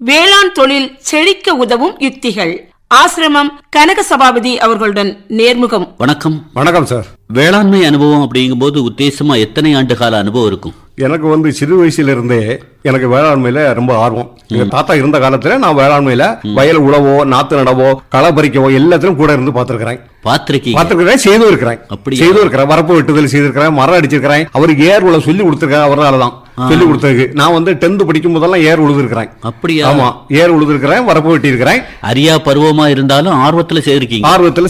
வேளாண் தொழில் செழிக்க உதவும் யுக்திகள். ஆசிரமம் கனக சபாபதி அவர்களுடன் நேர்முகம். வணக்கம். வணக்கம் சார். வேளாண்மை அனுபவம் அப்படிங்கும் போது உத்தேசமா எத்தனை ஆண்டு கால அனுபவம் இருக்கும்? எனக்கு சிறு வயசுல இருந்தே எனக்கு வேளாண்மையில ரொம்ப ஆர்வம். எங்க தாத்தா இருந்த காலத்துல நான் வேளாண்மையில வயல் உழவோ, நாத்து நடவோ, களை பறிக்கவோ எல்லாத்திலும் கூட இருந்து பார்த்திருக்கிறேன். செய்தும் இருக்கிறேன். வரப்பு வெட்டுதல் செய்திருக்கிறேன், மரம் அடிச்சிருக்கிறேன். அவருக்கு ஏர் உழவு சொல்லி கொடுத்திருக்கேன். அவரால்தான் சொல்லி கொடுத்ததுக்கு நான் 10th படிக்கும் போதெல்லாம் ஏர் உழுதுருக்கிறேன். அப்படியா? ஆமா, ஏர் உழுதுருக்கிறேன், வரப்பு வெட்டி இருக்கிறேன். அரியா பருவமா இருந்தாலும் ஆர்வத்துல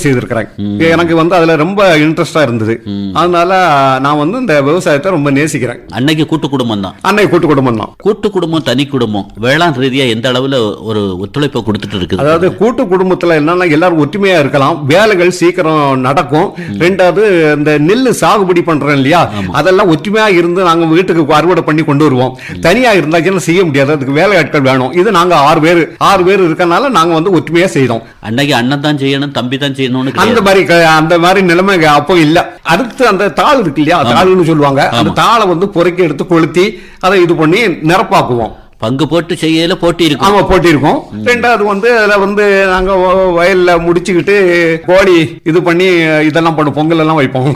செய்திருக்கிறேன். எனக்கு அதுல ரொம்ப இன்ட்ரெஸ்டா இருந்தது. அதனால நான் இந்த விவசாயத்தை ரொம்ப நேசிக்கிறேன். அன்னைக்கு கூட்டு குடும்பம் தான். அன்னைக்கு கூட்டு குடும்பம் தான். கூட்டு குடும்பம், தனி குடும்பம் வேளாண் ரீதியா எந்த அளவுல ஒரு ஒத்துழைப்பை கொடுத்துட்டு இருக்குது? அதாவது கூட்டு குடும்பத்துல என்னன்னா எல்லாரும் ஒற்றுமையா இருக்கலாம், வேலைகள் சீக்கிரம் நடக்கும். ரெண்டாவது இந்த நெல் சாகுபடி பண்றோம் இல்லையா, அதெல்லாம் ஒற்றுமையா இருந்து நாங்க வீட்டுக்கு அறுவடை பண்ணி கொண்டு வருவோம். தனியா இருந்தாச்சுன்னா செய்ய முடியாது, அதுக்கு வேலை ஆட்கள் வேணும். இது நாங்க 6 பேர் இருக்கனால நாங்க ஒற்றுமையா செய்தோம். அன்னைக்கு அண்ணன் தான் செய்யணும், தம்பி தான் செய்யணும்னு அந்த மாதிரி நிலைமை அப்போ இல்ல. அடுத்து அந்த தாள் இருக்கு இல்லையா, தாள்னு சொல்லுவாங்க. அந்த தாளை பொறுக்கி எடுத்து கொளுத்தி அதை இது பண்ணி நிரப்பாக்குவோம். பங்கு போட்டு செய்யல போட்டி இருக்கும். ஆமா, போட்டி இருக்கும். ரெண்டாவது அதுல நாங்க வயல்ல முடிச்சுக்கிட்டு கோழி இது பண்ணி இதெல்லாம் பண்ணும், பொங்கல் எல்லாம் வைப்போம்.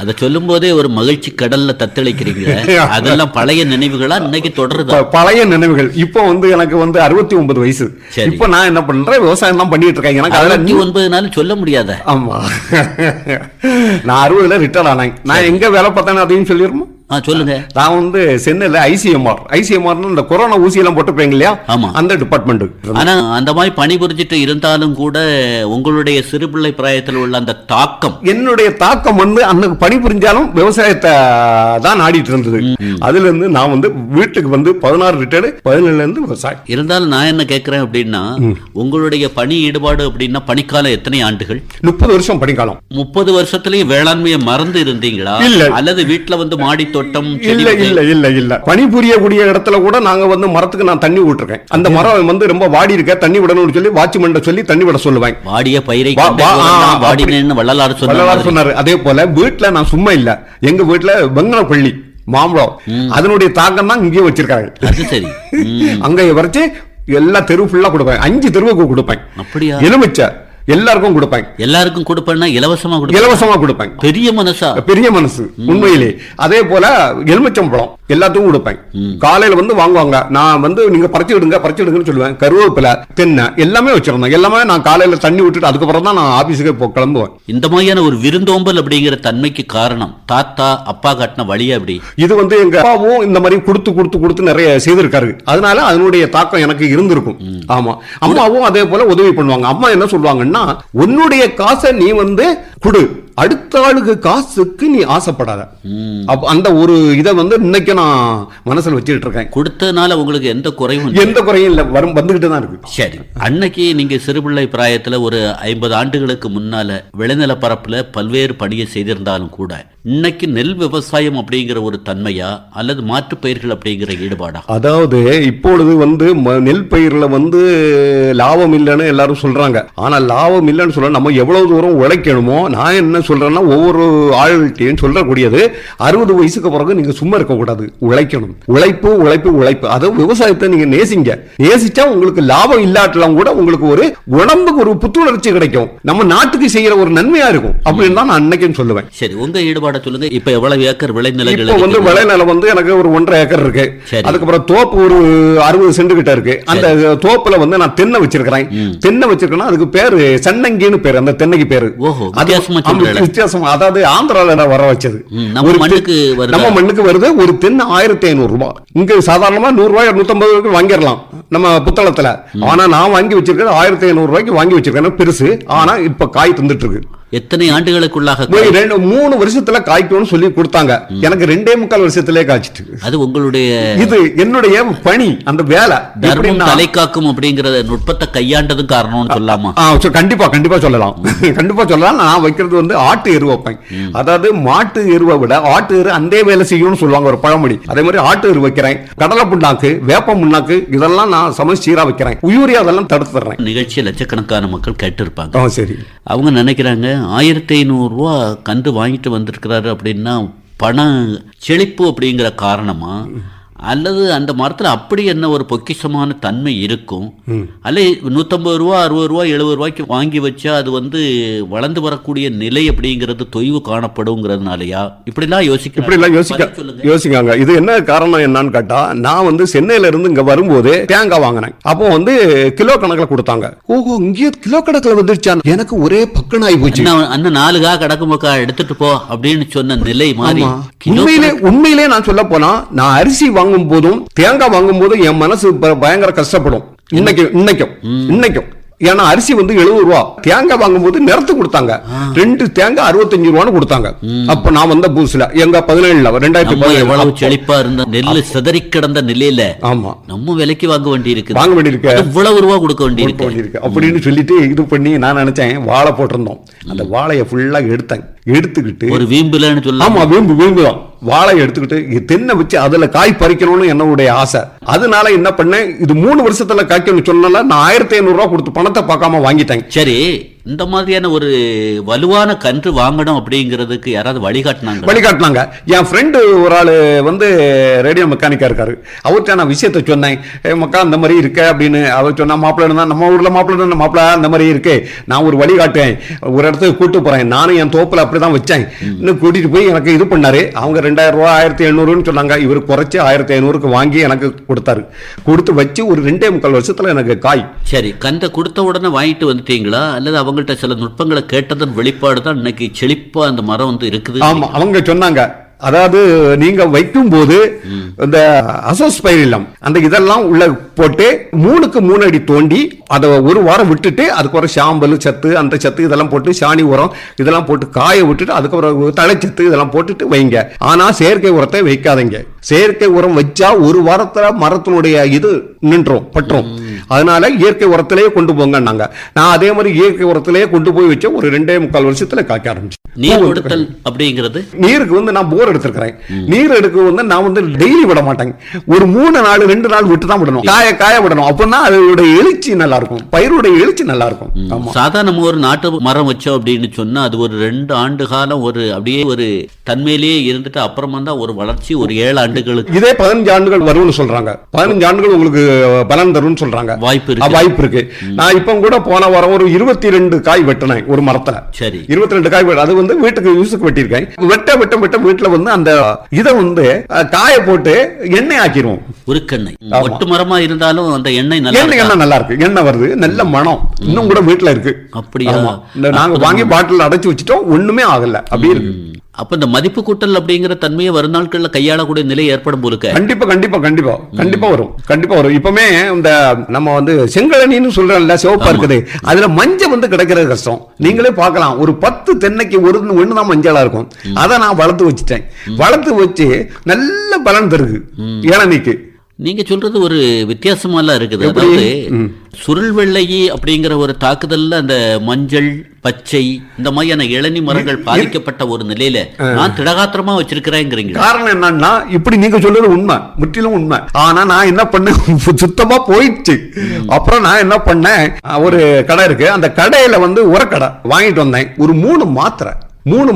அத சொல்லும் போதே ஒரு மகிழ்ச்சி கடல்ல தத்தளிக்கிறீங்க. அதெல்லாம் பழைய நினைவுகளா இன்னைக்கு தொடருது? பழைய நினைவுகள். இப்போ எனக்கு 69 வயசு. இப்போ நான் என்ன பண்றேன், விவசாயம் தான் பண்ணிட்டு இருக்கேன். எனக்கு 69 சொல்ல முடியாத. ஆமா, நான் 60ல ரிட்டையர் ஆனேன். நான் எங்க வேலை பார்த்தேன்னு அதையும் சொல்லிடுமா? சொல்லுங்க. நான் சென்னையில ஐசிஎம்ஆர் இந்த கொரோனா ஊசி எல்லாம் போட்டுப்பீங்க இல்லையா, அந்த டிபார்ட்மெண்ட். ஆனா அந்த மாதிரி பணிபுரிஞ்சிட்டு இருந்தாலும் கூட உங்களுடைய சிறுபிள்ளை பிராயத்தில் உள்ள அந்த தாக்கம், என்னுடைய தாக்கம் அன்னைக்கு பணிபுரிஞ்சாலும் விவசாயத்தை தான் ஆடிட்டு இருந்தது. அதுல இருந்து நான் வீட்டுக்கு 16 ரிட்டையர்டு, 17ல இருந்து விவசாயம். இருந்தாலும் நான் என்ன கேட்கிறேன் அப்படின்னா, உங்களுடைய பணி ஈடுபாடு அப்படின்னா பணிக்காலம் எத்தனை ஆண்டுகள்? 30 வருஷம் பணிக்காலம். 30 வருஷத்துலயும் வேளாண்மையை மறந்து இருந்தீங்களா, அல்லது வீட்டுல மாடி தோட்டம்? இல்ல பணிபுரியக்கூடிய இடத்துல கூட நாங்க மரத்துக்கு நான் தண்ணி விட்டுருக்கேன். அந்த மரம் ரொம்ப வாடி இருக்க, தண்ணி விடணும்னு சொல்லி வாட்ச்மேன் சொல்லி தண்ணி விட சொல்லுவேன். வாடிய பயிரை வள்ளலார் சொன்னாரு. அதே போல வீட்டுல நான் சும்மா இல்ல, எங்க வீட்டுல வெங்கலப்பள்ளி மாம்பழம், அதனுடைய தாக்கம் தான் இங்கேயே வச்சிருக்காங்க. அங்க வரைச்சு எல்லா தெரு ஃபுல்லா கொடுப்பேன். 5 தெருவுக்கு கொடுப்பேன். அப்படியா? எலுமிச்சை எல்லாருக்கும் கொடுப்பேன். எல்லாருக்கும் கொடுப்பேன்னா இலவசமா கொடுப்பேன். பெரிய மனசு உண்மையிலே. அதே போல எலுமிச்சம்பழம் எல்லாத்துக்கும் கொடுப்பேன். காலையில வாங்குவாங்க, நான் நீங்க பறிச்சு விடுங்கன்னு சொல்லுவேன். கருவேப்பிலை, தென்னை எல்லாமே வச்சிருந்தேன். எல்லாமே நான் காலையில தண்ணி விட்டுட்டு அதுக்கப்புறம் தான் நான் ஆபீஸுக்கு கிளம்புவேன். இந்த மாதிரியான ஒரு விருந்தோம்பல் அப்படிங்கிற தன்மைக்கு காரணம் தாத்தா அப்பா காட்டின வழியா? அப்படி இது எங்க அப்பாவும் இந்த மாதிரி கொடுத்து நிறைய செய்திருக்காரு. அதனால அதனுடைய தாக்கம் எனக்கு இருந்திருக்கும். ஆமா, அம்மாவும் அதே போல உதவி பண்ணுவாங்க. அம்மா என்ன சொல்லுவாங்க, உன்னுடைய காசை நீ குடு, அடுத்த ஆளுக்கு காசுக்கு நீ ஆசைப்படாத. அந்த ஒரு இதை இன்னைக்கு நான் மனசுல வச்சுட்டு இருக்கேன். கொடுத்ததுனால உங்களுக்கு எந்த குறையும் இல்ல, வந்துகிட்டு தான் இருக்கு. சரி, அன்னைக்கு நீங்க சிறுபிள்ளை பிராயத்துல ஒரு 50 ஆண்டுகளுக்கு முன்னால விளைநில பரப்புல பல்வேறு பணியை செய்திருந்தாலும் கூட இன்னைக்கு நெல் விவசாயம் அப்படிங்கிற ஒரு தன்மையா அல்லது மாற்று பயிர்கள் அப்படிங்கிற ஈடுபாடா? அதாவது இப்பொழுது நெல் பயிர்ல லாபம் இல்லைன்னு எல்லாரும் சொல்றாங்க. ஆனா லாபம் இல்லைன்னு சொல்ல நம்ம எவ்வளவு தூரம் உழைக்கணுமோ, நான் என்ன சொல்றேன்னா ஒவ்வொரு ஆள்கிட்டையும் சொல்லக்கூடியது 60 வயசுக்கு பிறகு நீங்க சும்மா இருக்க கூடாது, உழைக்கணும். உழைப்பு. அதாவது விவசாயத்தை நீங்க நேசிச்சா உங்களுக்கு லாபம் இல்லாட்டலாம் கூட உங்களுக்கு ஒரு உடம்புக்கு ஒரு புத்துணர்ச்சி கிடைக்கும், நம்ம நாட்டுக்கு செய்யற ஒரு நன்மையா இருக்கும் அப்படின்னு தான் நான் அன்னைக்கு சொல்லுவேன். சரி, உங்க ஈடுபாடு சொல்லுங்க. இப்ப எவ்வளவு ஏக்கர் விளைநிலங்கள்? விளைநிலம் எனக்கு ஒரு 1.5 ஏக்கர் இருக்கு. அதுக்கப்புறம் தோப்பு ஒரு 60 சென்ட் கிட்ட இருக்கு. அந்த தோப்புல நான் தென்னை வச்சிருக்கேன். அதுக்கு பேரு சன்னங்கின்னு பேரு, அந்த தென்னைக்கு பேரு. வித்தியாசம். அதாவது ஆந்திரால வர வச்சது. நம்ம மண்ணுக்கு வருது. ஒரு தென்னை 1500 ரூபாய். இங்க சாதாரணமா 100 ரூபாய் 150 ரூபாய்க்கு வாங்கிடலாம் நம்ம புத்தளத்துல. ஆனா நான் வாங்கி வச்சிருக்கேன் 1500 ரூபாய்க்கு வாங்கி வச்சிருக்கேன், பெருசு. ஆனா இப்ப காய் தந்துட்டு இருக்கு. எத்தனை ஆண்டுகளுக்குள்ளாக? 3 வருஷத்துல காய்க்கும்னு சொல்லி கொடுத்தாங்க. எனக்கு 2.25 வருஷத்திலே காய்ச்சிட்டு. அது உங்களுடைய இது என்னுடைய பணி, அந்த வேலை. தலைக்காக்கும் அப்படிங்கிற நுட்பத்தை கையாண்டதும் காரணம்னு சொல்லாமா? கண்டிப்பா சொல்லலாம். நான் வைக்கிறது ஆட்டு எரு வைப்பேன். அதாவது மாட்டு எருவை விட ஆட்டு எரு அந்த வேலை செய்யணும்னு சொல்லுவாங்க ஒரு பழமொழி. அதே மாதிரி ஆட்டு எரு வைக்கிறேன். கடலை புண்ணாக்கு, வேப்ப முன்னாக்கு இதெல்லாம் நான் சீரா வைக்கிறேன். யூரியா அதெல்லாம் தடுத்து தர்றேன். நிகழ்ச்சியை லட்சக்கணக்கான மக்கள் கேட்டு இருப்பாங்க. சரி, அவங்க நினைக்கிறாங்க 1500 ரூபா கன்று வாங்கிட்டு வந்திருக்கிறாரு அப்படின்னா பண செழிப்பு அப்படிங்கிற காரணமா, அல்லது அந்த மரத்துல அப்படி என்ன ஒரு பொக்கிஷமான தன்மை இருக்கும், அல்ல 150 ரூபா 60 ரூபா 70 ரூபாய்க்கு வாங்கி வச்சா அது வளர்ந்து வரக்கூடிய நிலை அப்படிங்கிறது தொய்வு காணப்படுங்கிறதுனாலயா? இப்படிலாம் யோசிக்காங்க. இது என்ன காரணம் என்னன்னு கேட்டா, நான் சென்னையில இருந்து இங்க வரும்போது தேங்காய் வாங்கினேன். அப்போ கிலோ கணக்கில் கொடுத்தாங்க. ஓஹோ, இங்கே கிலோ கணக்கில் வந்துருச்சா, எனக்கு ஒரே பக்கன் ஆகி போச்சு. அண்ணன் 4 கா கடக்குமக்கா எடுத்துட்டு போ அப்படின்னு சொன்ன நிலை மாறி உண்மையிலே நான் சொல்ல போனா, நான் அரிசி வாங்கும் போதும் தேங்காய் வாங்கும் போதும் என் மனசு பயங்கர கஷ்டப்படும். இன்னைக்கும் ஏன்னா அரிசி 70 ரூபா, தேங்காய் வாங்கும் போது நிறத்து கொடுத்தாங்க. 2 தேங்காய் 65 ரூபான்னு கொடுத்தாங்க. அப்ப நான் வந்த புதுசுல எங்க 2017 செழிப்பா இருந்த நெல்லு சிதறி கிடந்த நிலையில ஆமா நம்ம விலைக்கு வாங்க வேண்டி இருக்கு, இவ்வளவு ரூபா கொடுக்க வேண்டி இருக்கு அப்படின்னு சொல்லிட்டு இது பண்ணி நான் நினைச்சேன் வாழை போட்டிருந்தோம். அந்த வாழையை ஃபுல்லா எடுத்துக்கிட்டு ஒரு வீம்புலன்னு சொல்ல. ஆமா, வீம்பு தான். வாழை எடுத்துக்கிட்டு தென்னை வச்சு அதுல காய் பறிக்கணும்னு என்னுடைய ஆசை. அதனால என்ன பண்ணேன், இது 3 வருஷத்துல காய்க்கணும்னு சொன்னால நான் 1500 ரூபாய் கொடுத்து பணத்தை பார்க்காம வாங்கிட்டேன். சரி, இந்த மாதிரியான ஒரு வலுவான கன்று வாங்கணும் அப்படிங்கிறதுக்கு யாராவது வழிகாட்டினாங்க. என் ஃப்ரெண்டு ஒரு ஆளு ரேடியோ மெக்கானிக்கா இருக்காரு. அவர்கிட்ட நான் விஷயத்த சொன்னேன். மக்கா இந்த மாதிரி இருக்க அப்படின்னு. அவர் சொன்னா, மாப்பிள்ளை நம்ம ஊர்ல மாப்பிள்ளை இந்த மாதிரி இருக்கு, நான் ஒரு வழிகாட்டேன், ஒரு இடத்துக்கு கூட்டு போறேன். நானும் என் தோப்புல அப்படிதான் வச்சேன். இன்னும் கூட்டிட்டு போய் எனக்கு இது பண்ணாரு. அவங்க 2000 ரூபாய் 1700 சொன்னாங்க. இவர் குறைச்சு 1500 வாங்கி எனக்கு கொடுத்தாரு. கொடுத்து வச்சு ஒரு 2.25 வருஷத்துல எனக்கு காய். சரி, கன்றை கொடுத்த உடனே வாங்கிட்டு வந்துட்டீங்களா, அல்லது அவங்கள்ட்ட சில நுட்பங்களை கேட்டதன் வெளிப்பாடு தான் இன்னைக்கு செழிப்பா அந்த மரம் இருக்குது? ஆமா, அவங்க சொன்னாங்க. அதாவது நீங்க வைக்கும் போது இந்த அசோஸ்பைரிலம் அந்த இதெல்லாம் உள்ள போட்டு 3க்கு 3 அடி தோண்டி அதை ஒரு வாரம் விட்டுட்டு அதுக்கு ஒரு சாம்பல் சத்து அந்த சத்து இதெல்லாம் போட்டு சாணி உரம் இதெல்லாம் போட்டு காய விட்டுட்டு அதுக்கப்புறம் தழைச்சத்து இதெல்லாம் போட்டுட்டு வைங்க. ஆனா செயற்கை உரத்தை வைக்காதீங்க. செயற்கை உரம் வச்சா ஒரு வாரத்துல மரத்தினுடைய இது நின்றும் பற்றும். அதனால இயற்கை உரத்திலேயே கொண்டு போங்கன்னாங்க. நான் அதே மாதிரி இயற்கை உரத்திலேயே கொண்டு போய் வச்ச ஒரு 2.25 வருஷத்துல காய்க்க ஆரம்பிச்சு. நீர் கொடுத்தல் அப்படிங்கிறது, நீருக்கு நான் போர் எடுத்திருக்கிறேன். நீர் எடுக்க நான் டெய்லி விட மாட்டேங்க. ஒரு 3 நாள் 2 நாள் விட்டு தான் விடணும். காய விடணும். அப்பதான் அதோட எழுச்சி நல்லா இருக்கும், பயிருடைய எழுச்சி நல்லா இருக்கும். சாதாரண ஒரு நாட்டு மரம் வச்சோம் அப்படின்னு சொன்னா அது ஒரு 2 ஆண்டு காலம் அப்படியே ஒரு தன்மையிலேயே இருந்துட்டு அப்புறமா தான் ஒரு வளர்ச்சி ஒரு 7 ஆண்டுகளுக்கு. இதே 15 ஆண்டுகள் வரும்னு சொல்றாங்க. 15 ஆண்டுகள் உங்களுக்கு பலன் தரும்னு சொல்றாங்க. வாய்ப்பு இருக்கு. நான் இப்ப கூட போன வாரம் ஒரு 22 காய் வெட்டினேன் ஒரு மரத்துல. சரி, 22 காய் அது வீட்டுக்கு யூஸுக்கு வெட்டியிருக்கேன். வெட்ட வீட்டுல அந்த இதை காய போட்டு எண்ணெய் ஆக்கிரும். உருக்கெண்ணெய் ஒட்டு மரமா இருந்தாலும் அந்த எண்ணெய் நல்லா இருக்கு. எண்ணெய் வருது, நல்ல மனம் இன்னும் கூட வீட்டுல இருக்கு. அப்படியா? நாங்க வாங்கி பாட்டில் அடைச்சு வச்சுட்டோம், ஒண்ணுமே ஆகல. அப்படி இருக்கு. அப்ப இந்த மதிப்பு கூட்டல் அப்படிங்கிற தன்மையை வரும் நாட்கள்ல கையாளக்கூடிய நிலை ஏற்படும் போல. கண்டிப்பா வரும். இப்பமே இந்த நம்ம செங்கழனின்னு சொல்றோம்ல, சிவப்பா இருக்குது, அதுல மஞ்சள் கிடைக்கிறது கஷ்டம். நீங்களே பார்க்கலாம், ஒரு 10 தென்னைக்கு ஒண்ணுதான் மஞ்சளா இருக்கும். அதை நான் வளர்த்து வச்சு நல்ல பலன் தருது இளநீக்கு. நீங்க சொல்றது ஒரு வித்தியாசமாலாம் இருக்குது. அதாவது சுருள் வெள்ளையி அப்படிங்கிற ஒரு தாக்குதல்ல அந்த மஞ்சள் பச்சை இந்த மாதிரியான இளநீ மரங்கள் பாதிக்கப்பட்ட ஒரு நிலையில நான் திடகாத்திரமா வச்சிருக்கிறேங்கிறீங்க. காரணம் என்னன்னா, இப்படி நீங்க சொல்றது உண்மை, முற்றிலும் உண்மை. ஆனா நான் என்ன பண்ணேன், சுத்தமா போயிடுச்சு. அப்புறம் நான் என்ன பண்ணேன், ஒரு கடை இருக்கு, அந்த கடையில உரக்கடை வாங்கிட்டு வந்தேன். ஒரு 3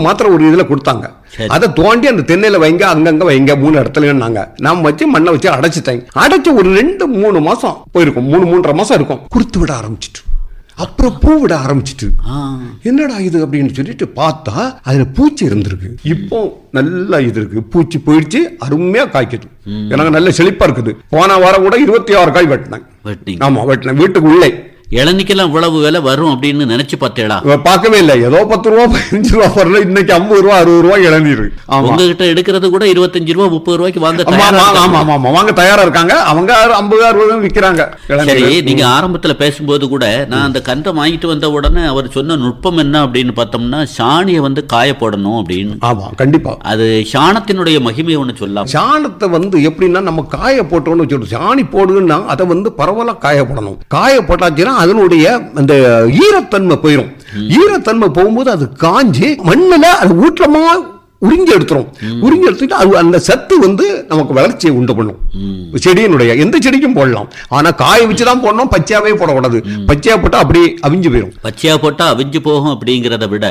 மாத்திரை ஒரு இதுல கொடுத்தாங்க. அதை தோண்டி அந்த தென்னையில வைங்க, அங்கங்க வைங்க, 3 இடத்துல நான் வச்சு மண்ணை வச்சு அடைச்சிட்டேன். அடைச்சு ஒரு 2-3 மாசம் போயிருக்கும், 3-3.5 மாசம் இருக்கும். குருத்து விட ஆரம்பிச்சிட்டு, அப்புறம் பூ விட ஆரம்பிச்சிட்டு, என்னடா இது அப்படின்னு சொல்லிட்டு பார்த்தா அதுல பூச்சி இருந்திருக்கு. இப்போ நல்லா இது இருக்கு, பூச்சி போயிடுச்சு, அருமையா காய்க்குது. எனக்கு நல்ல செழிப்பா இருக்குது. போன வாரம் கூட 26 காய் வெட்டினேன். ஆமா, வெட்டினேன் வீட்டுக்கு உள்ளே. இளநிக்கெல்லாம் இவ்வளவு விலை வரும் அப்படின்னு நினைச்சு பார்த்தேடா? பார்க்கவே இல்லை. ஏதோ 10 ரூபா 15 ரூபா வரல. இன்னைக்கு 50 ரூபா 60 ரூபா இளநீர். உங்ககிட்ட எடுக்கிறது கூட 25 ரூபா 30 ரூபாய்க்கு வாங்க தயாரா இருக்காங்க. அவங்க 50-60 விற்கிறாங்க. சரி, நீங்க ஆரம்பத்துல பேசும்போது கூட நான் அந்த கன்றை வாங்கிட்டு வந்த உடனே அவர் சொன்ன நுட்பம் என்ன அப்படின்னு பார்த்தோம்னா, சாணியை காய போடணும் அப்படின்னு. ஆமா, கண்டிப்பா. அது சாணத்தினுடைய மகிமை ஒண்ணு சொல்லலாம். சாணத்தை எப்படின்னா, நம்ம காய போட்டோம்னு சொல்றோம். சாணி போடுன்னா அதை பரவலா காய போடணும். காய போட்டாச்சுன்னா அதனுடைய அந்த ஈரத்தன்மை போயிடும். ஈரத்தன்மை போகும்போது அது காஞ்சி மண்ணுல அது ஊற்றமா உறிஞ்சி எடுத்துரும். உறிஞ்சி எடுத்துட்டு அது அந்த சத்து வந்து நமக்கு வளர்ச்சியை உண்டு பண்ணும். செடியினுடைய எந்த செடிக்கும் போடலாம், ஆனா காய வச்சுதான் போடணும், பச்சையாவே போடக்கூடாது. பச்சையா போட்டா அப்படியே அவிஞ்சு போயிடும். பச்சையா போட்டா அவிஞ்சு போகும் அப்படிங்கறத விட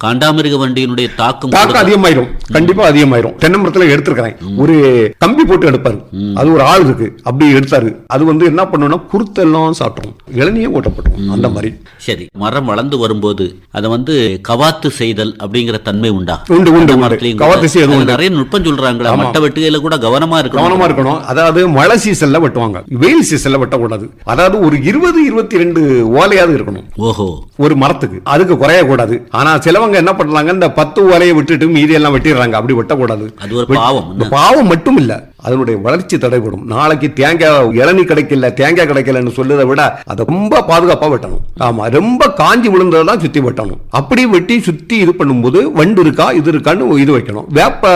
காண்டாமிருக வண்டியினுடைய தாக்கம் அதிகமாயிரும், கண்டிப்பா அதிகமாயிரும். தென்னை மரத்துல எடுத்திருக்கிறேன், ஒரு கம்பி போட்டு எடுப்பாரு, அது ஒரு ஆள் இருக்கு, அப்படி எடுத்தாரு. அது வந்து என்ன பண்ணும்னா குருத்தெல்லாம் சாப்பிட்டோம், இளநியும் ஓட்டப்பட்டோம். அந்த மாதிரி. சரி, மரம் வளர்ந்து வரும்போது அதை வந்து கவாத்து செய்தல் அப்படிங்கிற தன்மை உண்டா? உண்டு உண்டு. கவாத்து செய்யறது நிறைய நுட்பம் சொல்றாங்களா? மட்ட வெட்டுகையில கூட கவனமா இருக்கணும். அதாவது மழை சீசன்ல வெட்டுவாங்க, வெயில் சீசன்ல வெட்டக்கூடாது. அதாவது ஒரு 20-22 ஓலையாவது இருக்கணும். ஓஹோ, ஒரு மரத்துக்கு. அதுக்கு குறைய கூடாது. ஆனா சிலவங்க என்ன பண்றாங்க, இந்த 10 ஓலையை விட்டுட்டு மீதி எல்லாம் வெட்டிடுறாங்க. அப்படி வெட்டக்கூடாது. அது ஒரு பாவம். பாவம் மட்டும் இல்ல, அதனுடைய வளர்ச்சி தடைபடும். நாளைக்கு தேங்காய் இளநீ கிடைக்கல, தேங்காய் கிடைக்கலன்னு சொல்லுறதை விட அதை ரொம்ப பாதுகாப்பா வெட்டணும். ஆமா, ரொம்ப காஞ்சி விழுந்ததான் சுத்தி வெட்டணும். அப்படி வெட்டி சுத்தி இது பண்ணும்போது வண்டு இருக்கா இது இருக்கான்னு இது வைக்கணும். வேப்ப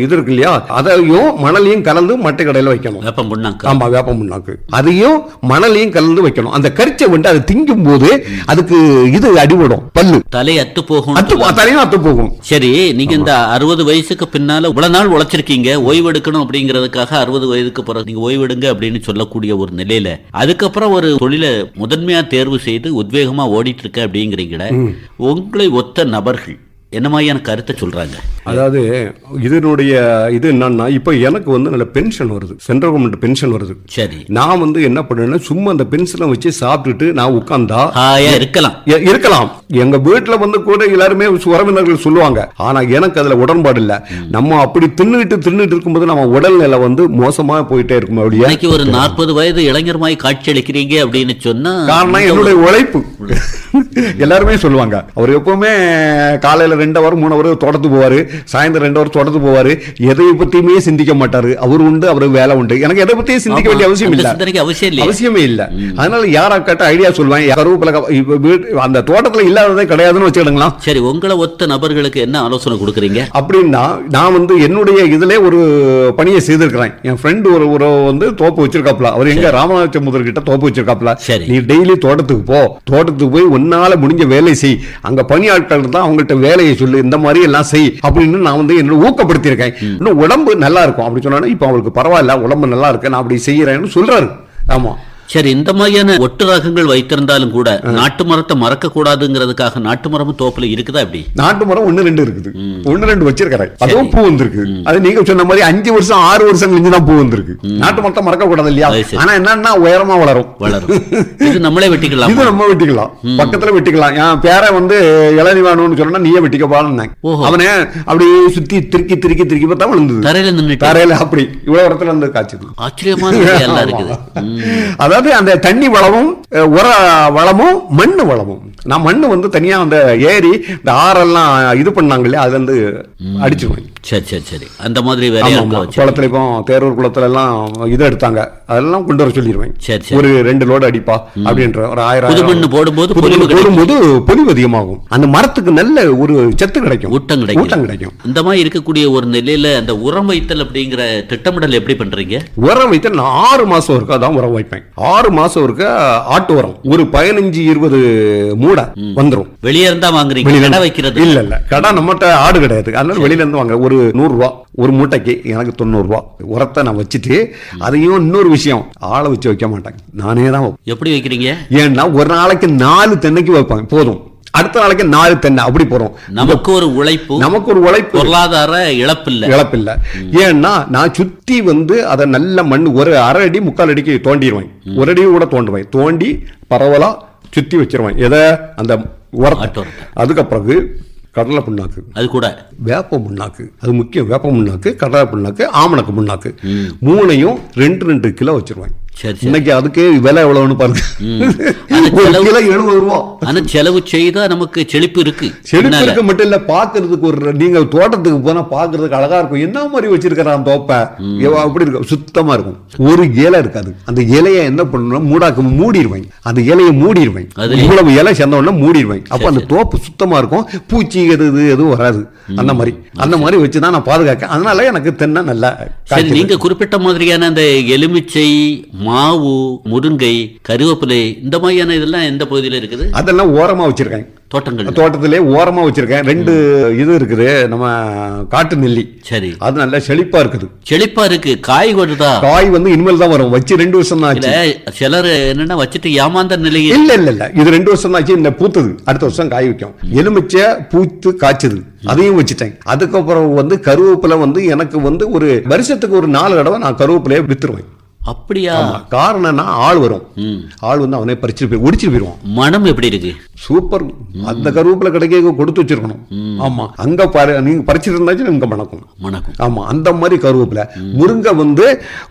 இது இருக்கு இல்லையா, அதையும் மணலையும் கலந்து மட்டை கடையில வைக்கணும். வேப்பம் புண்ணாக்கு. ஆமா, வேப்பம் புண்ணாக்கு. அதையும் மணலையும் கலந்து வைக்கணும். அந்த கரிச்சை வந்து அது திங்கும் போது அதுக்கு இது அடிபடும், பல்லு தலை அத்து போகும். தலையும் அத்து போகும். சரி, நீங்க இந்த 60 வயசுக்கு பின்னால இவ்வளவு நாள் உழைச்சிருக்கீங்க, ஓய்வு எடுக்கணும் அப்படிங்கறதுக்காக 60 வயதுக்கு பிறகு நீங்க ஓய்வெடுங்க அப்படின்னு சொல்லக்கூடிய ஒரு நிலையில அதுக்கப்புறம் ஒரு தொழிலை முதன்மையா தேர்வு செய்து உத்வேகமா ஓடிட்டு இருக்க அப்படிங்கிறீங்கள, உங்களை ஒத்த நபர்கள் என்ன மாதிரியான கருத்தை சொல்றாங்க? அதாவது இதனுடைய இது என்னன்னா, இப்ப எனக்கு வந்து நல்ல பென்ஷன் வருது, சென்ட்ரல் கவர்மெண்ட் பென்ஷன் வருது. சரி, நான் வந்து என்ன பண்ணேன்னா, சும்மா அந்த பென்ஷனை வச்சு சாப்பிட்டுட்டு நான் உட்கார்ந்தா இருக்கலாம். எங்க வீட்டுல வந்து கூட எல்லாருமே உறவினர்கள் சொல்லுவாங்க. ஆனா எனக்கு அதுல உடன்பாடு இல்ல. நம்ம அப்படி தின்னுட்டு இருக்கும்போது நம்ம உடல்நிலை வந்து மோசமா போயிட்டே இருக்கும். அப்படியே ஒரு 40 வயது இளைஞர்மாய் காட்சி அளிக்கிறீங்க அப்படின்னு சொன்னா காரணம் என்னுடைய உழைப்பு. எல்லாருமே சொல்லுவாங்க, அவர் எப்பவுமே காலையில 2 hour 3 hour தோட்டத்துக்கு போவாரு, சாயந்தரம் 2 hour தோட்டத்துக்கு போவாரு. எதை பத்தியுமே சிந்திக்க மாட்டாரு. அவர் உண்டு, அவருக்கு வேலை உண்டு. எனக்கு எதை பத்தியும் சிந்திக்க வேண்டிய அவசியமே இல்ல. அதனால யாரா கேட்ட ஐடியா சொல்லுவேன். கருவேப்பிலை அந்த தோட்டத்துல இல்லாததே கிடையாதுன்னு வச்சுக்கிடுங்களா. சரி, உங்களை ஒத்த நபர்களுக்கு என்ன ஆலோசனை கொடுக்குறீங்க? அப்படின்னா நான் வந்து என்னுடைய இதுல ஒரு பணியை செய்திருக்கிறேன். என் ஃப்ரெண்டு ஒரு வந்து தோப்பு வச்சிருக்காப்ல. அவர் எங்க ராமநாதமுதர் கிட்ட தோப்பு வச்சிருக்காப்ல. நீ டெய்லி தோட்டத்துக்கு போ, தோட்டத்துக்கு போய் உன்னால முடிஞ்ச வேலை செய், அங்க பணியாட்கள் தான் அவங்கள்ட்ட வேலையை சொல்லு, இந்த மாதிரி எல்லாம் செய் அப்படின்னு நான் வந்து என்னோட ஊக்கப்படுத்தியிருக்கேன். இன்னும் உடம்பு நல்லா இருக்கும் அப்படி சொன்னா, இப்ப அவங்களுக்கு பரவாயில்ல, உடம்பு நல்லா இருக்கு, நான் அப்படி செய்யறேன்னு சொல்றாரு. ஆமா. சரி, இந்த மாதிரியான ஒட்டு ரகங்கள் வைத்திருந்தாலும் கூட நாட்டு மரத்தை மறக்க கூடாதுங்கிறதுக்காக நாட்டு மரமும் தோப்புல இருக்குதா? அப்படி நாட்டு மரம் 1-2 இருக்குது, 1-2 வச்சிருக்கிறேன். அதுவும் பூ வந்திருக்கு. அது நீங்க சொன்ன மாதிரி 5 வருஷம் 6 வருஷம் கழிஞ்சுதான் பூ வந்திருக்கு. நாட்டு மரத்தை மறக்க கூடாது இல்லையா? ஆனா என்னன்னா உயரமா வளரும். இது நம்மளே வெட்டிக்கலாம். இது நம்ம வெட்டிக்கலாம், பக்கத்துல வெட்டிக்கலாம். என் பேரை வந்து இளநீ வேணும்னு சொன்னா நீயே வெட்டிக்கப்பான்னு அவனே அப்படி சுத்தி திருக்கி பார்த்தா விழுந்தது தரையில நின்று. தரையில அப்படி இவ்வளவு இடத்துல இருந்து காய்ச்சது. ஆச்சரியமான இருக்குது. அதாவது அந்த தண்ணி வளமும் உர வளமும் மண்ணு வளமும். நான் மண்ணு வந்து தனியா அந்த ஏரி இந்த ஆறெல்லாம் இது பண்ணாங்க இல்லையா, அதுல இருந்து அடிச்சிருவேன். சரி, அந்த மாதிரி குளத்துல இப்போ தேரூர் குளத்துல எல்லாம் இது எடுத்தாங்க, அதெல்லாம் கொண்டு வர சொல்லிடுவேன். ஒரு 2 லோடு அடிப்பா அப்படின்ற ஒரு 1000 போடும்போது பொலிவு அதிகமாகும். அந்த மரத்துக்கு நல்ல ஒரு சத்து கிடைக்கும், ஊட்டம் கிடைக்கும். இந்த மாதிரி இருக்கக்கூடிய ஒரு நிலையில அந்த உரம் வைத்தல் அப்படிங்கிற திட்டமிடல் எப்படி பண்றீங்க? உரம் வைத்தல் நான் 6 மாசம் இருக்கு அதான் உரம் வைப்பேன். 6 மாசம் இருக்க ஆட்டு உரம் ஒரு 15-20 மூடை வந்துரும். வெளியே இருந்தா வாங்குறீங்க? கடை வைக்கிறது இல்ல, கடை நம்மகிட்ட ஆடு கிடையாது. அதனால வெளியில இருந்து வாங்க. ஒரு 100 ரூபா ஒரு மூட்டைக்கு, எனக்கு 90 ரூபா உரத்தை நான் வச்சுட்டு, அதையும் இன்னொரு விஷயம் ஆளை வச்சு வைக்க மாட்டேன், நானே தான். எப்படி வைக்கிறீங்க? ஏன்னா ஒரு நாளைக்கு 4 தென்னைக்கு வைப்பாங்க போதும், அடுத்த நாளைக்கு 4 தென்னை அப்படி போறோம். நமக்கு ஒரு உழைப்பு, பொருளாதார இழப்பில்லை. ஏன்னா நான் சுத்தி வந்து அதை நல்ல மண் ஒரு 1/2 அடி 3/4 அடிக்கு தோண்டிடுவேன், 1 அடி கூட தோண்டுவேன், தோண்டி பரவலா சுத்தி வச்சிருவேன். எதை? அந்த உரத்தை. அதுக்கு பிறகு கடலை புண்ணாக்கு, அது கூட வேப்ப புண்ணாக்கு, அது முக்கியம். வேப்ப புண்ணாக்கு, கடலை புண்ணாக்கு, ஆமணக்கு புண்ணாக்கு, 3ஐயும் 2 கிலோ வச்சிருவேன். இன்னைக்கு அதுக்கு விலை எவ்வளவுன்னு பாருங்க. செலவு செய்தா நமக்கு செழிப்பு இருக்கு. செழிப்பு இருக்கு மட்டும் இல்ல, பாக்குறதுக்கு ஒரு நீங்க தோட்டத்துக்கு போனா பாக்குறதுக்கு அழகா இருக்கும். என்ன மாதிரி வச்சிருக்கிறான் தோப்பை, அப்படி இருக்கும், சுத்தமா இருக்கும். ஒரு இலை இருக்காது. அந்த இலையை என்ன பண்ணணும், மூடிடுவேன். அந்த இலையை மூடிடுவேன், இவ்வளவு இலை சேர்ந்த உடனே மூடிடுவேன். அப்ப அந்த தோப்பு சுத்தமா இருக்கும், பூச்சி எதுவும் வராது. அந்த மாதிரி வச்சுதான் நான் பாதுகாக்க. அதனால எனக்கு தென்னை நல்லா. நீங்க குறிப்பிட்ட மாதிரியான அந்த எலுமிச்சை, மாவு, முருங்கை, கருவேப்பிலை இந்த மாதிரியான இதெல்லாம் எந்த பகுதியில இருக்குது? அதெல்லாம் ஓரமா வச்சிருக்கேன். தோட்டத்திலே ஓரமா வச்சிருக்கேன். 2 இது இருக்குது, நம்ம காட்டு நெல்லி. சரி, அது நல்லா செழிப்பா இருக்குது. செழிப்பா இருக்கு. காய் வருதா? காய் வந்து இனிமேல் தான் வரும். வச்சு 2 வருஷம் தான் ஆச்சு. சிலர் என்னன்னா வச்சுட்டு ஏமாந்த நிலையில். இல்ல இது 2 வருஷம் தான் ஆச்சு. இந்த பூத்துது, அடுத்த வருஷம் காய் வைக்கும். எலுமிச்சை பூத்து காய்ச்சது, அதையும் வச்சுட்டேன். அதுக்கப்புறம் வந்து கருவேப்பிலை வந்து எனக்கு வந்து ஒரு வருஷத்துக்கு ஒரு 4 தடவை நான் கருவேப்பிலையை வித்துருவேன். அப்படியா? காரணம்னா ஆள் வரும். ஆள் வந்து அவனே பறிச்சுட்டு போய் ஒடிச்சுட்டு போயிடுவான். மனம் எப்படி இருக்கு? சூப்பர். அந்த கருவேப்பிலை கடைக்கு கொடுத்து வச்சிருக்கணும். ஆமா, அங்க நீங்க பறிச்சுட்டு இருந்தாச்சும் இங்க மணக்கும். ஆமா, அந்த மாதிரி கருவேப்பிலை. முருங்கை வந்து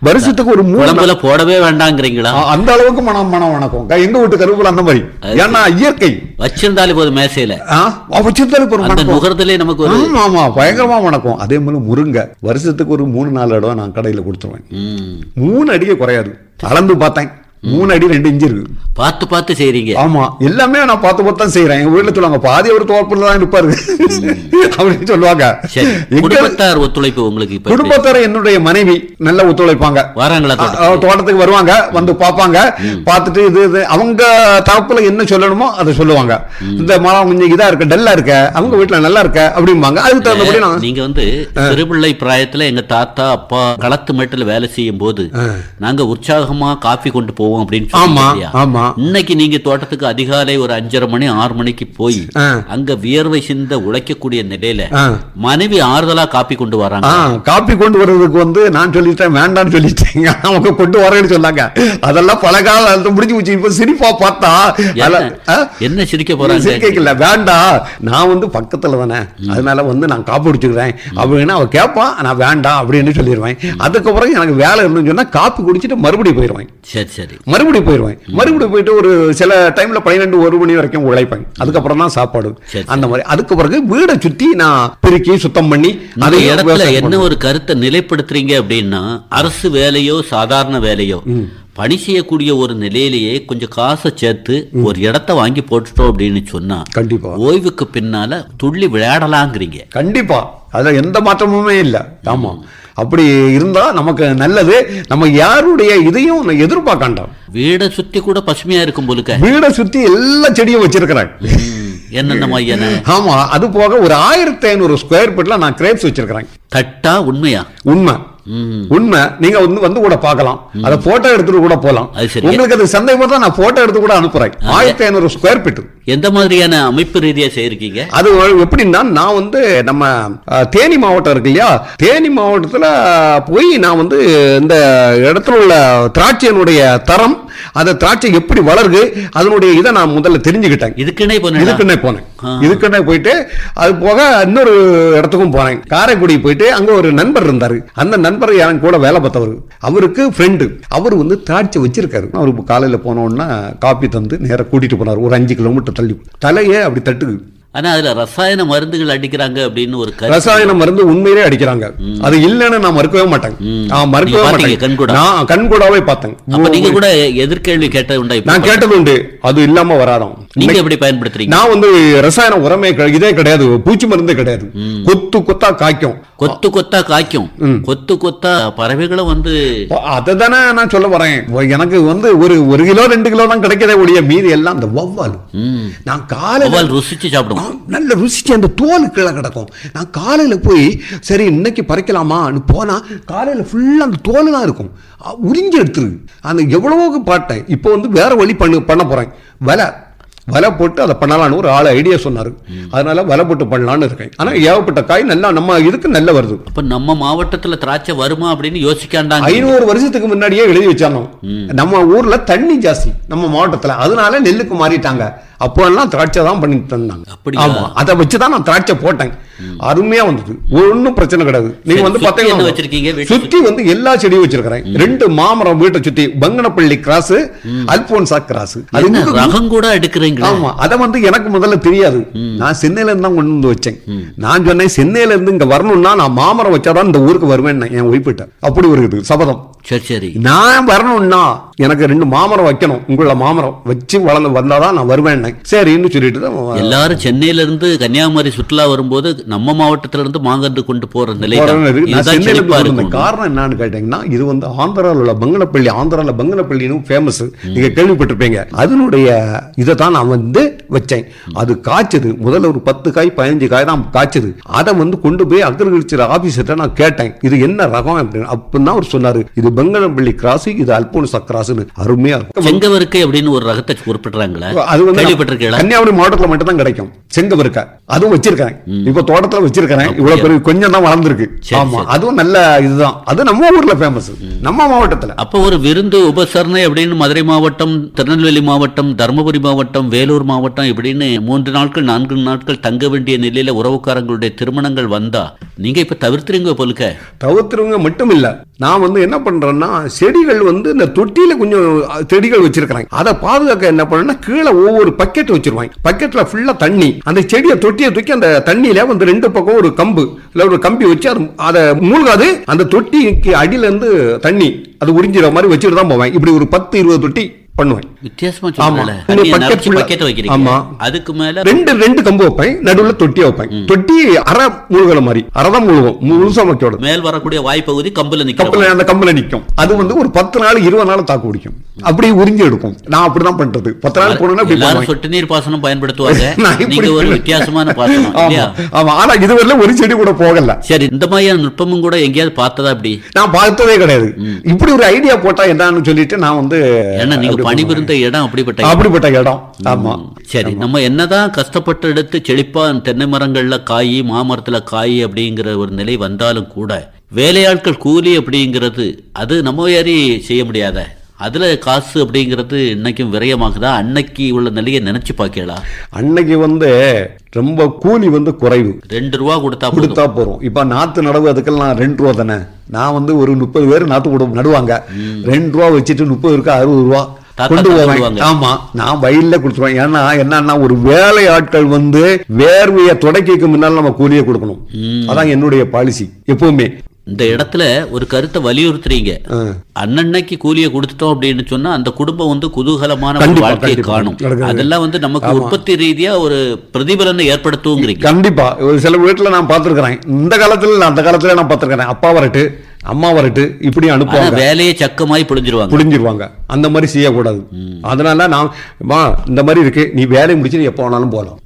வருஷத்துக்கு ஒரு 3 போடவே வேண்டாங்கிறீங்களா? அந்த அளவுக்கு மனம் மணக்கும். எங்க வீட்டு கருவேப்பிலை அந்த மாதிரி. ஏன்னா இயற்கை. வச்சிருந்தாலே போதும், மேசையில வச்சிருந்தாலே போதும், முகத்திலே நமக்கு. ஆமா, பயங்கரமா மணக்கும். அதே மாதிரி முருங்கை வருஷத்துக்கு ஒரு 3-4 தடவை நான் கடையில கொடுத்துருவேன். 3 அடியே குறையாது. அளந்து பார்த்தேன், 3 அடி 2 இன்ச்சு இருக்கு. பார்த்து செய்றீங்க? ஆமா, எல்லாமே நான் பார்த்து தான் செய்யறேன். எங்க வீட்டுல சொல்லுவாங்க, பாதி ஒரு தோப்புல தான் இருப்பாரு அப்படின்னு சொல்லுவாங்க. குடும்பத்தார் ஒத்துழைப்பு உங்களுக்கு? குடும்பத்தார் என்னுடைய மனைவி நல்ல ஒத்துழைப்பாங்க. வராங்களா? தோட்டத்துக்கு வருவாங்க, வந்து பார்ப்பாங்க. பார்த்துட்டு இது அவங்க தரப்புல என்ன சொல்லணுமோ அதை சொல்லுவாங்க. இந்த மரம் கொஞ்சம் இதா இருக்க, டல்லா இருக்க, அவங்க வீட்டுல நல்லா இருக்க அப்படிம்பாங்க. அதுக்கு தகுந்தபடி நீங்க வந்து சிறுபிள்ளை பிராயத்துல எங்க தாத்தா அப்பா களத்து மேட்டுல வேலை செய்யும் போது நாங்க உற்சாகமா காஃபி கொண்டு போவோம் அப்படின்னு சொல்லி. இன்னைக்கு நீங்க தோட்டத்துக்கு அதிகாலை ஒரு 5:30 மணி 6 மணிக்கு போய் அங்க வியர்வை சிந்த உழைக்கக்கூடிய நிலையில மனைவி ஆறுதலா காப்பி கொண்டு வராங்க. காப்பி கொண்டு வர்றதுக்கு வந்து நான் சொல்லிட்டேன், வேண்டான்னு சொல்லிட்டேன். அவங்க கொண்டு வரேன்னு சொன்னாங்க. அதெல்லாம் பல காலம் முடிஞ்சு போச்சு. இப்ப சிரிப்பா பார்த்தா என்ன சிரிக்க போறாங்க? சிரிக்கல, வேண்டாம், நான் வந்து பக்கத்துல தானே, அதனால வந்து நான் காப்பி குடிச்சுக்கிறேன் அப்படின்னு அவ கேட்பான். நான் வேண்டாம் அப்படின்னு சொல்லிடுவேன். அதுக்கப்புறம் எனக்கு வேலை இருந்துன்னு சொன்னா காப்பி குடிச்சிட்டு மறுபடியும் போயிடுவேன். சரி, மறுபடியும் போயிட்டு ஒரு சில டைம்ல 12-1 மணி வரைக்கும் உழைப்பேன். அதுக்கப்புறம் தான் சாப்பாடு. அந்த மாதிரி அதுக்கு பிறகு வீடை சுத்தி நான் பெருக்கி சுத்தம் பண்ணி அந்த இடத்துல என்ன ஒரு கருத்தை நிலைப்படுத்துறீங்க அப்படின்னா, அரசு வேலையோ சாதாரண வேலையோ பணி செய்யக்கூடிய ஒரு நிலையிலேயே கொஞ்சம் காசை சேர்த்து ஒரு இடத்த வாங்கி போட்டுட்டோம் அப்படின்னு சொன்னா கண்டிப்பா ஓய்வுக்கு பின்னால துள்ளி விளையாடலாங்கிறீங்க. கண்டிப்பா, அதுல எந்த மாற்றமுமே இல்லை. ஆமா, அப்படி இருந்தா நமக்கு நல்லது. நம்ம யாருடைய இதையும் எதிர்பார்க்காண்டோம். வீடை சுத்தி கூட பசுமையா இருக்கும் போலுக்க. வீடை சுத்தி எல்லா செடியும் வச்சிருக்கிறேன். என்னென்ன மையான? ஆமா, அது போக ஒரு 1500 ஸ்கொயர் ஃபீட்ல நான் கிரேப்ஸ் வச்சிருக்கிறேன். தட்டா? உண்மையா? உண்மை. நீங்க வந்து கூட பார்க்கலாம், அதை போட்டோ எடுத்துட்டு கூட போலாம். உங்களுக்கு அது சந்தேகம் தான், நான் போட்டோ எடுத்து கூட அனுப்புறேன். 1500 ஸ்கொயர் ஃபீட். எந்த மாதிரியான அமைப்பு ரீதியா செய்யிருக்கீங்க? அது எப்படின்னா, நான் வந்து நம்ம தேனி மாவட்டம் இருக்கு இல்லையா, தேனி மாவட்டத்துல போய் நான் வந்து இந்த இடத்துல உள்ள திராட்சையினுடைய தரம், அந்த திராட்சை எப்படி வளருது, அதனுடைய இதை நான் முதல்ல தெரிஞ்சுக்கிட்டேன். இதுக்குன்னே போயிட்டு அது போக இன்னொரு இடத்துக்கும் போனேன். காரைக்குடி போயிட்டு அங்க ஒரு நண்பர் இருந்தாரு. அந்த நண்பர் எனக்கு கூட வேலை பார்த்தவர், அவருக்கு ஃப்ரெண்டு. அவர் வந்து திராட்சை வச்சிருக்காரு. அவருக்கு காலையில போனோம்னா காப்பி தந்து நேர கூட்டிட்டு போனார். ஒரு 5 கிலோமீட்டர் தள்ளி தலையே அப்படி தட்டுது. ஆனா அதுல ரசாயன மருந்துகள் அடிக்கிறாங்க அப்படின்னு ஒரு ரசாயன மருந்து உண்மையிலே அடிக்கிறாங்க. அது இல்லன்னு நான் மறுக்கவே மாட்டேன். கண்கூடாவே பார்த்தேன். நீங்க கூட எதிர்கேள்வி கேட்டது உண்டா? நான் கேட்டது உண்டு. அது இல்லாம வராதான். நீங்க எப்படி பயன்படுத்துறீங்க? நான் வந்து ரசாயன உரமே இதே கிடையாது, பூச்சி மருந்தே கிடையாது. கொத்து கொத்தா காய்க்கும். கொத்து கொத்தா பறவைகளும் வந்து அததானே நான் சொல்ல வரேன். எனக்கு வந்து ஒரு 1 கிலோ 2 கிலோ தான் கிடைக்கதே ஒழிய மீதி எல்லாம் அந்த வௌவால். நான் காலையில ருசிச்சு சாப்பிடுவோம். நல்ல ருசிச்சு அந்த தோல் கீழே கிடக்கும். நான் காலையில போய் சரி இன்னைக்கு பறிக்கலாமான்னு போனா காலையில ஃபுல்லா அந்த தோல் தான் இருக்கும். உறிஞ்சி எடுத்துரு. அந்த எவ்வளவோ பாட்டேன். இப்போ வந்து வேற வழி பண்ண போறேன். வலை போட்டு அதை பண்ணலான்னு ஒரு ஆள் ஐடியா சொன்னாரு. அதனால வலை போட்டு பண்ணலான்னு இருக்கேன். ஆனா ஏகப்பட்ட காய் நல்லா நம்ம இதுக்கு நல்ல வருது. அப்ப நம்ம மாவட்டத்துல திராட்சை வருமா அப்படின்னு யோசிக்காண்டாங்க. 500 வருஷத்துக்கு முன்னாடியே எழுதி வச்சானோ. நம்ம ஊர்ல தண்ணி ஜாஸ்தி நம்ம மாவட்டத்துல, அதனால நெல்லுக்கு மாறிட்டாங்க. அப்போ எல்லாம் திராட்சை தான் பண்ணி தந்தாங்க. ஆமா, அதை வச்சுதான் நான் திராட்சை போட்டேன். அருமையா வந்தது, ஒன்னும் பிரச்சனை கிடையாது. நீங்க வந்து பாத்தீங்கன்னா சுத்தி வந்து எல்லா செடியும் வச்சிருக்கிறேன். 2 மாமரம் வீட்டை சுத்தி, பங்கனப்பள்ளி கிராஸ், அல்போன்சா கிராஸ். ரகம் கூட எடுக்கிறீங்க. ஆமா, அதை வந்து எனக்கு முதல்ல தெரியாது. நான் சென்னையில இருந்து தான் கொண்டு வந்து வச்சேன். நான் சொன்னேன் சென்னையில இருந்து இங்க வரணும்னா நான் மாமரம் வச்சாதான் இந்த ஊருக்கு வருவேன். என் ஒய்ஃபிட்ட அப்படி ஒரு சபதம். சரி, நான் வரணும்னா எனக்கு 2 மாமரம் வைக்கணும். உங்கள மாமரம் வச்சு வளர்ந்து வந்தாதான் நான் வருவேன். பண்ணேன். சரின்னு சொல்லிட்டு தான் எல்லாரும் சென்னையில இருந்து கன்னியாகுமரி சுற்றுலா வரும்போது நம்ம மாவட்டத்தில இருந்து மாங்கன்று கொண்டு போற நிலை காரணம் என்னன்னு கேட்டீங்கன்னா, இது வந்து ஆந்திராவில் உள்ள பங்கனப்பள்ளி, ஆந்திராவில் பங்கனப்பள்ளின்னு ஃபேமஸ், நீங்க கேள்விப்பட்டிருப்பீங்க. அதனுடைய இதை தான் நான் வந்து வச்சேன். அது காய்ச்சது முதல்ல ஒரு 10 காய் 15 காய் தான் காய்ச்சது. அதை வந்து கொண்டு போய் அக்ரிகல்ச்சர் ஆபீசர்ட்ட நான் கேட்டேன், இது என்ன ரகம் அப்படின்னு. அப்பதான் அவர் சொன்னாரு, இது பங்கனப்பள்ளி கிராஸ், இது அல்போன்சா கிராஸ்னு. அருமையா இருக்கும். செங்கவருக்கை அப்படின்னு ஒரு ரகத்தை குறிப்பிடுறாங்களா? அது வந்து கேள்விப்பட்டிருக்கீங்களா? கன்னியாகுமரி மாவட்டத்தில் மட்டும் தான் கிடைக்கும் செங்கவருக்கை. அதுவும் வச்சிருக்கேன், இப்ப தோட்டத்துல வச்சிருக்கேன். இவ்வளவு பெரிய கொஞ்சம் தான் வளர்ந்துருக்கு. ஆமா, அதுவும் நல்ல இதுதான். அது நம்ம ஊர்ல ஃபேமஸ், நம்ம மாவட்டத்துல. அப்ப ஒரு விருந்து உபசரணை அப்படின்னு மதுரை மாவட்டம், திருநெல்வேலி மாவட்டம், தருமபுரி மாவட்டம், வேலூர் மாவட்டம் இப்படின்னு 3 நாட்கள் 4 நாட்கள் தங்க வேண்டிய நிலையில உறவுக்காரங்களுடைய திருமணங்கள் வந்தா நீங்க இப்ப தவிர்த்துறீங்க போலுக்க. தவிர்த்துறவங்க மட்டும் இல்ல, நான் வந்து என்ன பண்றேன்னா, செடிகள் வந்து இந்த தொட்டியில கொஞ்சம் செடிகள் வச்சிருக்கிறேன். அதை பாதுகாக்க என்ன பண்ணா, கீழே ஒவ்வொரு பக்கெட் வச்சிருவாங்க. பக்கெட்ல ஃபுல்லா தண்ணி, அந்த செடியை தொட்டியை தூக்கி அந்த தண்ணியில வந்து 2 பக்கம் ஒரு கம்பு இல்ல ஒரு கம்பி வச்சு அதை மூழ்காது. அந்த தொட்டிக்கு அடியில இருந்து தண்ணி அது உறிஞ்சிற மாதிரி வச்சுட்டு தான் போவேன். இப்படி ஒரு 10-20 தொட்டி பண்ணுவேன். வித்தியாசமா ஆமா, அதுக்கு மேல ரெண்டு கம்பு வைப்பேன், நடுவுல தொட்டி வைப்பேன். தொட்டி அரை மூழ்கிற மாதிரி, அரைதான் மூழ்கும், முழுசா வைக்கோட மேல் வரக்கூடிய வாய்ப்பகுதி கம்புல அந்த கம்புல நிக்கும். அது வந்து ஒரு 10 நாள் 20 நாள் தாக்கு பிடிக்கும், அப்படி உறிஞ்சி எடுக்கும். நான் அப்படிதான் பண்றது. 10 நாள் போனா சொட்டு நீர் பாசனம் பயன்படுத்துவாங்க. நீங்க ஒரு வித்தியாசமான பாசனம். ஆமா, ஆனா இதுவரையில ஒரு செடி கூட போகல. சரி, இந்த மாதிரியான நுட்பமும் கூட எங்கேயாவது பார்த்ததா? அப்படி நான் பார்த்ததே கிடையாது. இப்படி ஒரு ஐடியா போட்டா என்னன்னு சொல்லிட்டு நான் வந்து நீங்க பணிபுரிந்த இடம் அப்படிப்பட்ட இடம். ஆமா, சரி. நம்ம என்னதான் கஷ்டப்பட்டு எடுத்து செழிப்பா தென்னை மரங்கள்ல காய், மாமரத்துல காய் அப்படிங்கிற ஒரு நிலை வந்தாலும் கூட வேலையாட்கள் கூலி அப்படிங்கிறது அது நம்ம யாரி செய்ய முடியாத. அதுல காசு அப்படிங்கிறது இன்னைக்கும் விரயமாகுதா? அன்னைக்கு உள்ள நிலையை நினைச்சு பாக்கலாம். அன்னைக்கு வந்து ரொம்ப கூலி வந்து குறைவு, 2 ரூபா கொடுத்தா போறோம். இப்ப நாத்து நடவு அதுக்கெல்லாம் 2 ரூபா தானே. நான் வந்து ஒரு 30 பேர் நாத்து நடுவாங்க, 2 ரூபா வச்சுட்டு 30 பேருக்கு 60 ரூபா கொண்டு போவாங்க. ஆமா, நான் வயல்ல கொடுத்துருவேன். ஏன்னா என்னன்னா, ஒரு வேலை ஆட்கள் வந்து வேர்வையை தொடக்கைக்கு முன்னால் நம்ம கூலியை கொடுக்கணும். அதான் என்னுடைய பாலிசி எப்பவுமே. இந்த இடத்துல ஒரு கருத்தை வலியுறுத்துறீங்க. அன்னன்னைக்கு கூலியை கொடுத்துட்டோம் அப்படின்னு சொன்னா அந்த குடும்பம் வந்து குதூகலமான வாழ்க்கையை காணும். அதெல்லாம் வந்து நமக்கு உற்பத்தி ரீதியா ஒரு பிரதிபலனை ஏற்படுத்தும். கண்டிப்பா. ஒரு சில வீட்டுல நான் பார்த்திருக்கிறேன், இந்த காலத்துல அந்த காலத்துல நான் பார்த்திருக்கிறேன், அப்பா வரட்டு அம்மா வரட்டு இப்படி அனுப்புவாங்க, வேலையை சக்கமாய் புடிஞ்சிருவாங்க. அந்த மாதிரி செய்யக்கூடாது. அதனால நான் இந்த மாதிரி இருக்கு, நீ வேலையை முடிச்சு எப்ப வேணாலும் போகலாம்,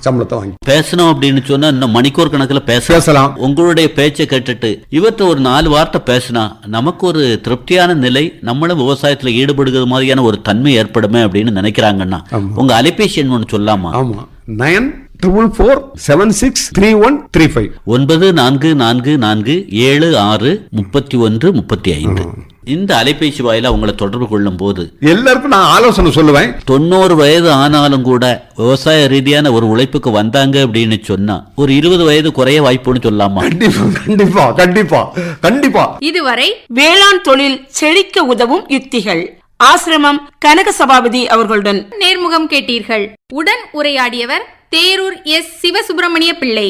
சம்பளத்தை வாங்கி பேசணும் அப்படின்னு சொன்னா இன்னும் மணிக்கூர் கணக்கில் பேசலாம். உங்களுடைய பேச்சை கேட்டுட்டு இவற்றை ஒரு 4 வார்த்தை பேசினா நமக்கு ஒரு திருப்தியான நிலை, நம்மளும் விவசாயத்துல ஈடுபடுகிறது மாதிரியான ஒரு தன்மை ஏற்படுமே அப்படின்னு நினைக்கிறாங்கன்னா உங்க அலைபேசி எண் ஒன்று சொல்லாமா? ஆமா, 9446363135 9444763135. இந்த அலைபேசி வாயில உங்களை தொடர்பு கொள்ளும் போது எல்லாருக்கும் நான் ஆலோசனை சொல்லுவேன். 90 வயது ஆனாலும் கூட விவசாய ரீதியான ஒரு உழைப்புக்கு வந்தாங்க அப்படின்னு சொன்னா ஒரு 20 வயது குறைய வாய்ப்புன்னு சொல்லாமா? கண்டிப்பா கண்டிப்பா கண்டிப்பா. இதுவரை வேளாண் தொழில் செழிக்க உதவும் யுக்திகள், ஆசிரமம் கனக சபாபதி அவர்களுடன் நேர்முகம் கேட்டீர்கள். உடன் உரையாடியவர் தேரூர் எஸ். சிவசுப்பிரமணிய பிள்ளை.